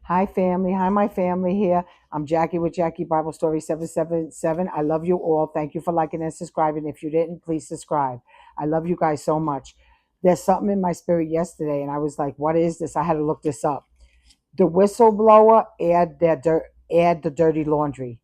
Hi, family. Hi, my family here. I'm Jackie with Jackie Bible Story 777. I love you all. Thank you for liking and subscribing. If you didn't, please subscribe. I love you guys so much. There's something in my spirit yesterday, and I was like, what is this? I had to look this up. The whistleblower aired the dirty laundry.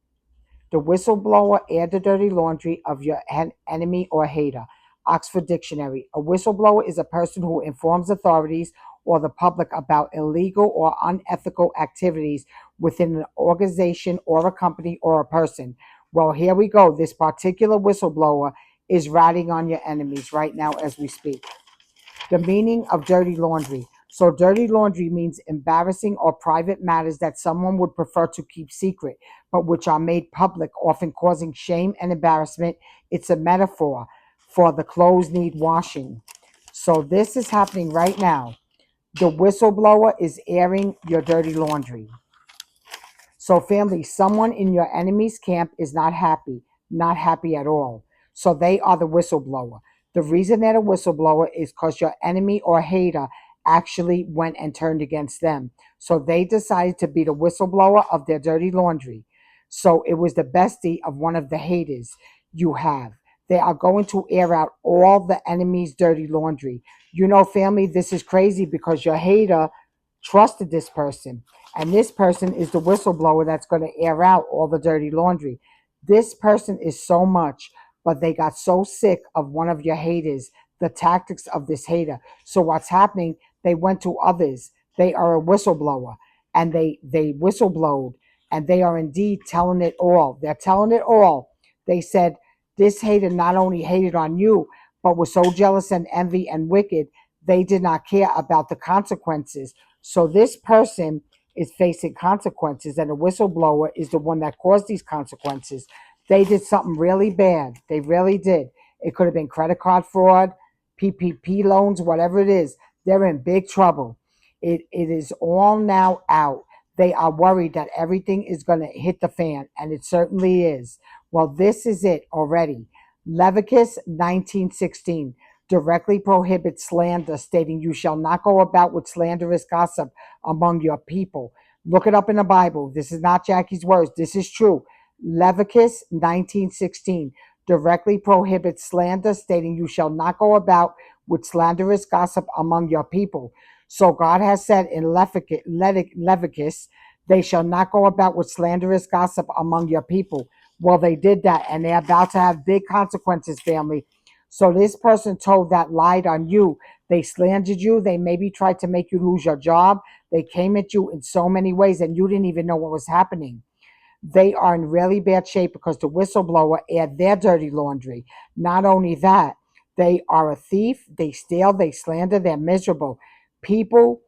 The whistleblower aired the dirty laundry of your enemy or hater. Oxford Dictionary. A whistleblower is a person who informs authorities or the public about illegal or unethical activities within an organization or a company or a person. Well, here we go. This particular whistleblower is ratting on your enemies right now as we speak. The meaning of dirty laundry. So, dirty laundry means embarrassing or private matters that someone would prefer to keep secret, but which are made public, often causing shame and embarrassment. It's a metaphor for the clothes need washing. So, this is happening right now. The whistleblower is airing your dirty laundry. So, family, someone in your enemy's camp is not happy at all. So, they are the whistleblower. The reason they're a whistleblower is because your enemy or hater actually went and turned against them. So, they decided to be the whistleblower of their dirty laundry. So, it was the bestie of one of the haters you have. They are going to air out all the enemy's dirty laundry. You know, family, this is crazy because your hater trusted this person. And this person is the whistleblower that's going to air out all the dirty laundry. This person is so much, but they got so sick of one of your haters, the tactics of this hater. So what's happening? They went to others. They are a whistleblower, and they whistleblowed, and they are indeed telling it all. They're telling it all. They said this hater not only hated on you, but was so jealous and envy and wicked, they did not care about the consequences. So this person is facing consequences, and a whistleblower is the one that caused these consequences. They did something really bad. They really did. It could have been credit card fraud, PPP loans, whatever it is. They're in big trouble. It is all now out. They are worried that everything is going to hit the fan, and it certainly is. Well, this is it already. Leviticus 19:16 directly prohibits slander, stating, "You shall not go about with slanderous gossip among your people." Look it up in the Bible. This is not Jackie's words. This is true. Leviticus 19:16 directly prohibits slander, stating, "You shall not go about with slanderous gossip among your people." So God has said in Leviticus, they shall not go about with slanderous gossip among your people. Well, they did that, and they're about to have big consequences, family. So this person told that lied on you. They slandered you. They maybe tried to make you lose your job. They came at you in so many ways, and you didn't even know what was happening. They are in really bad shape because the whistleblower aired their dirty laundry. Not only that, they are a thief. They steal. They slander. They're miserable. People,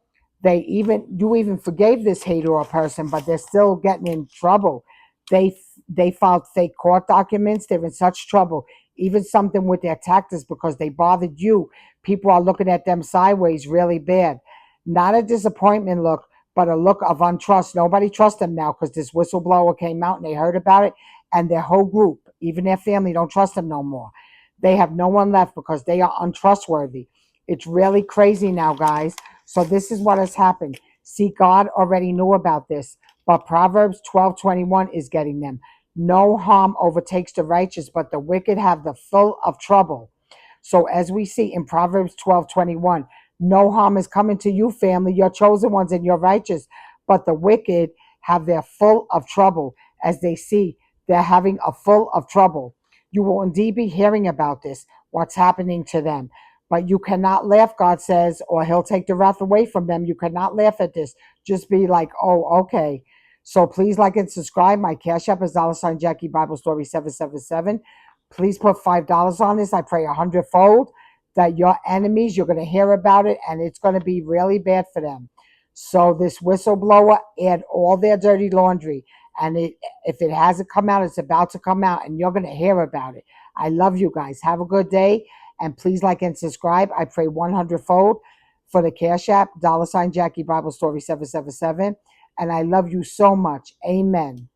you even forgave this hater or person, but they're still getting in trouble. They they filed fake court documents. They're in such trouble. Even something with their taxes because they bothered you. People are looking at them sideways really bad. Not a disappointment look, but a look of untrust. Nobody trusts them now because this whistleblower came out and they heard about it, and their whole group, even their family, don't trust them no more. They have no one left because they are untrustworthy. It's really crazy now, guys. So this is what has happened. See, God already knew about this, but Proverbs 12:21 is getting them. No harm overtakes the righteous, but the wicked have the full of trouble. So as we see in Proverbs 12:21, no harm is coming to you, family, your chosen ones and your righteous, but the wicked have their full of trouble. As they see, they're having a full of trouble. You will indeed be hearing about this, what's happening to them. But you cannot laugh, God says, or he'll take the wrath away from them. You cannot laugh at this. Just be like, oh, okay. So please like and subscribe. My cash app is $ Jackie Bible Story 777. Please put $5 on this. I pray 100-fold that your enemies, you're going to hear about it, and it's going to be really bad for them. So this whistleblower aired all their dirty laundry, and if it hasn't come out, it's about to come out, and you're going to hear about it. I love you guys. Have a good day, and please like and subscribe. I pray 100-fold for the Cash App, $ Jackie Bible Story 777, and I love you so much. Amen.